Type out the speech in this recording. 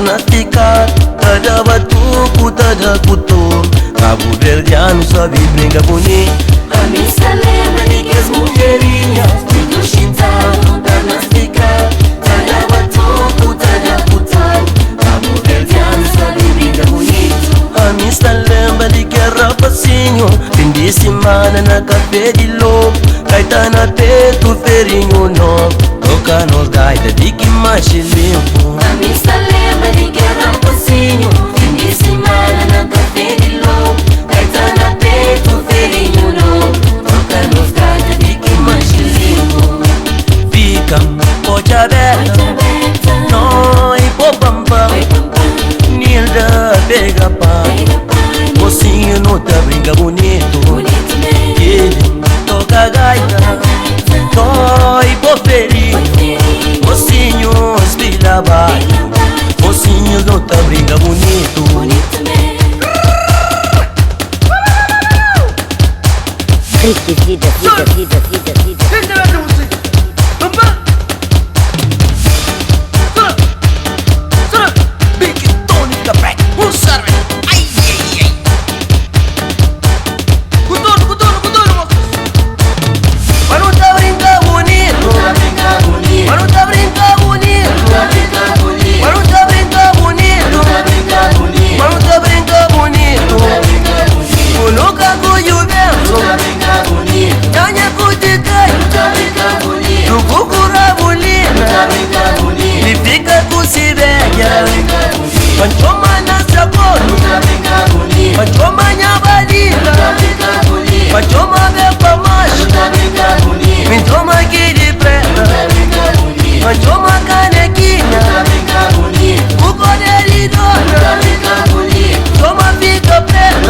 na ficar. Tada batuco, tada cutum. Cabo Verdeano sabe brincar bonito. A missa lembra de que as mulherinhas do chintalo tá na ficar. Tada batuco, tada cutum. Cabo Verdeano sabe brincar bonito. A missa lembra de que é rapacinho. Fim de semana na café de lobo. Gaita na teto, ferinho novo. Toca nos gaita de que mais limpo. A missa lembra de que é rapacinho. Fim de semana na café de lobo. Gaita na teto, ferinho novo. Toca nos gaita de que mais limpo. Fica, pode aberta. Noi, popamba. Nilda, pega pai. Mocinho não tá brinca bonito. Ele toca gaita. Toi, poferinho. Mocinho, espilha baixo. Mocinho não tá brinca bonito. Vida, vida, vida, vida, vida. Panchoma na saboni, panchoma nyabalila, panchoma bepa mashi, panchoma kidi preta, panchoma kanekina, uko delidona, panchoma fika preta.